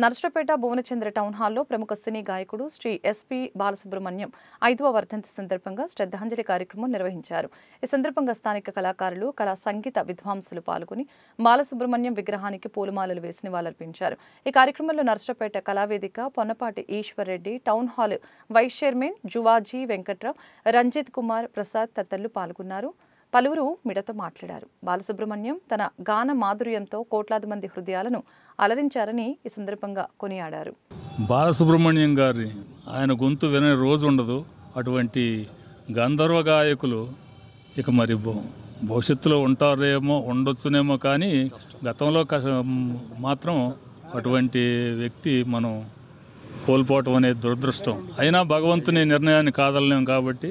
Narasaraopet Bhuvanachandra town హాల్లో ప్రముఖ సినీ గాయకుడు శ్రీ ఎస్పీ బాలసుబ్రహ్మణ్యం 5వ వర్ధంతి సందర్భంగా శ్రద్ధాంజలి కార్యక్రమం నిర్వహించారు. ఈ సందర్భంగా స్థానిక కళాకారులు, కళా సంగీత విద్వాంసులు పాల్గొని బాలసుబ్రహ్మణ్యం విగ్రహానికి పూలమాలలు వేసి నివాళులర్పించారు. ఈ కార్యక్రమంలో Narasaraopet Kalavedika, Ponnapati Eswar Reddy, town hall vice chairman Juvaji Venkatrao, Ranjith Kumar Prasad తదితరులు పాల్గొన్నారు. పలువురు మీడియాతో మాట్లాడారు. బాలసుబ్రహ్మణ్యం తన గాన మాధుర్యంతో కోట్లాది మంది హృదయాలను అలరించారని ఈ సందర్భంగా కొనియాడారు. బాలసుబ్రహ్మణ్యం గారి ఆయన గొంతు వినే రోజు ఉండదు. అటువంటి గంధర్వ గాయకులు ఇక మరి భవిష్యత్తులో ఉంటారేమో, ఉండొచ్చునేమో, కానీ గతంలో మాత్రం అటువంటి వ్యక్తి మనం కోల్పోవటం అనేది దురదృష్టం. అయినా భగవంతుని నిర్ణయాన్ని కాదలేం కాబట్టి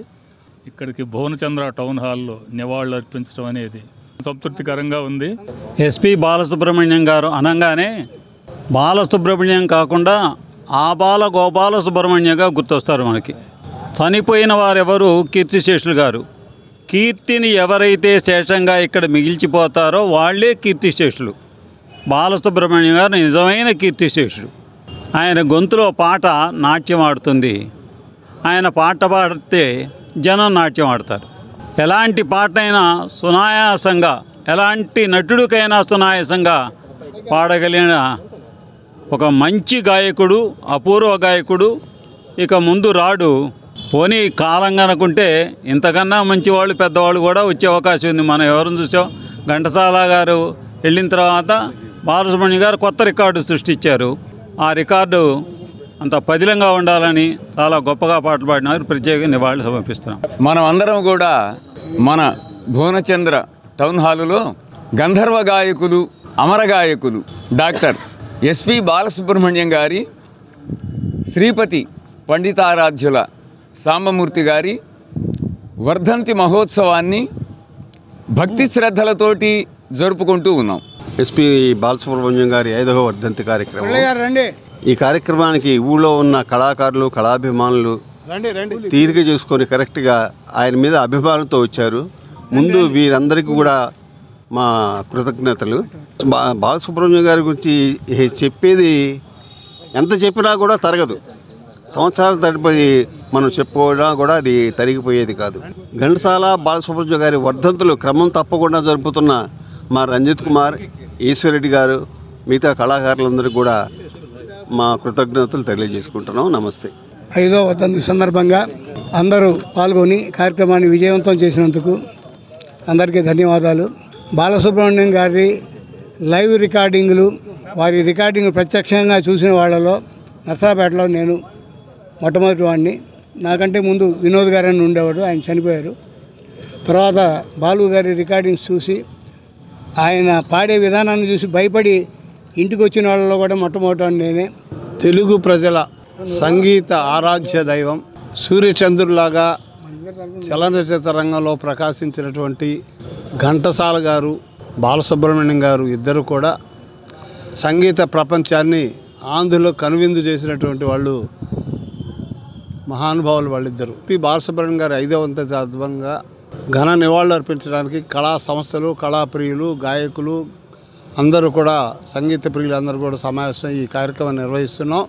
ఇక్కడికి భువనచంద్ర టౌన్ హాల్లో నివాళులు అర్పించడం అనేది సంతృప్తికరంగా ఉంది. ఎస్పీ బాలసుబ్రహ్మణ్యం గారు అనగానే బాలసుబ్రహ్మణ్యం కాకుండా ఆబాల గోపాల సుబ్రహ్మణ్యంగా గుర్తొస్తారు మనకి. చనిపోయిన వారెవరు కీర్తిశేషులు గారు. కీర్తిని ఎవరైతే శేషంగా ఇక్కడ మిగిల్చిపోతారో వాళ్ళే కీర్తిశేషులు. బాలసుబ్రహ్మణ్యం గారు నిజమైన కీర్తిశేషుడు. ఆయన గొంతులో పాట నాట్యం ఆడుతుంది. ఆయన పాట పాడితే జనం నాట్యం ఆడతారు. ఎలాంటి పాటైనా సునాయాసంగా, ఎలాంటి నటుడికైనా సునాయాసంగా పాడగలిగిన ఒక మంచి గాయకుడు, అపూర్వ గాయకుడు. ఇక ముందు రాడు. పోనీ కాలం కనుకుంటే ఇంతకన్నా మంచివాళ్ళు, పెద్దవాళ్ళు కూడా వచ్చే అవకాశం ఉంది. మనం ఎవరిని చూసాం, ఘంటసాల గారు వెళ్ళిన తర్వాత బాలసుబ్రహ్మణ్యం గారు కొత్త రికార్డు సృష్టించారు. ఆ రికార్డు అంత పదిలంగా ఉండాలని చాలా గొప్పగా పాటలు పాడినారు. ప్రత్యేక నివాళులు సమర్పిస్తున్నాం. మనం అందరం కూడా మన భువనచంద్ర టౌన్ హాలులో గంధర్వ గాయకులు, అమర గాయకులు డాక్టర్ ఎస్పీ బాలసుబ్రహ్మణ్యం గారి, శ్రీపతి పండితారాధ్యుల సాంబమూర్తి గారి వర్ధంతి మహోత్సవాన్ని భక్తి శ్రద్ధలతోటి జరుపుకుంటూ ఉన్నాం. ఎస్పీ బాలసుబ్రహ్మణ్యం గారి 5వ వర్ధంతి కార్యక్రమం. ఈ కార్యక్రమానికి ఊళ్ళో ఉన్న కళాకారులు, కళాభిమానులు తీరిక చేసుకొని కరెక్ట్గా ఆయన మీద అభిమానంతో వచ్చారు. ముందు వీరందరికీ కూడా మా కృతజ్ఞతలు. బాలసుబ్రహ్మణ్యం గారి గురించి చెప్పేది ఎంత చెప్పినా కూడా తరగదు. సంవత్సరాల తరబడి మనం చెప్పుకోవడం కూడా అది తరిగిపోయేది కాదు. ఘంటసాల బాలసుబ్రహ్మణ్యం గారి వర్ధంతులు క్రమం తప్పకుండా జరుపుతున్న మా రంజిత్ కుమార్, ఈశ్వర్ రెడ్డి గారు, మిగతా కళాకారులందరికీ కూడా మా కృతజ్ఞతలు తెలియజేసుకుంటున్నాం. నమస్తే. 5వ వర్ధంతి సందర్భంగా అందరూ పాల్గొని కార్యక్రమాన్ని విజయవంతం చేసినందుకు అందరికీ ధన్యవాదాలు. బాలసుబ్రహ్మణ్యం గారి లైవ్ రికార్డింగ్లు, వారి రికార్డింగ్ ప్రత్యక్షంగా చూసిన వాళ్ళలో నర్సరావుపేటలో నేను మొట్టమొదటి వాడిని. నాకంటే ముందు వినోద్ గారని ఉండేవాడు, ఆయన చనిపోయారు. తర్వాత బాలు గారి రికార్డింగ్స్ చూసి, ఆయన పాడే విధానాన్ని చూసి భయపడి ఇంటికి వచ్చిన వాళ్ళలో కూడా మొట్టమొదటి నేనే. తెలుగు ప్రజల సంగీత ఆరాధ్య దైవం, సూర్యచంద్రులాగా చలనచిత్ర రంగంలో ప్రకాశించినటువంటి ఘంటసాల గారు, బాలసుబ్రహ్మణ్యం గారు ఇద్దరు కూడా సంగీత ప్రపంచాన్ని ఆంధ్రలో కనువిందు చేసినటువంటి వాళ్ళు, మహానుభావులు వాళ్ళిద్దరు. పి బాలసుబ్రహ్మణ్యం గారు 5వ వర్ధంతి సందర్భంగా ఘన నివాళులు అర్పించడానికి కళా సంస్థలు, కళాప్రియులు, గాయకులు అందరూ కూడా, సంగీత ప్రియులు అందరూ కూడా సమావేశం ఈ కార్యక్రమం నిర్వహిస్తున్నాం.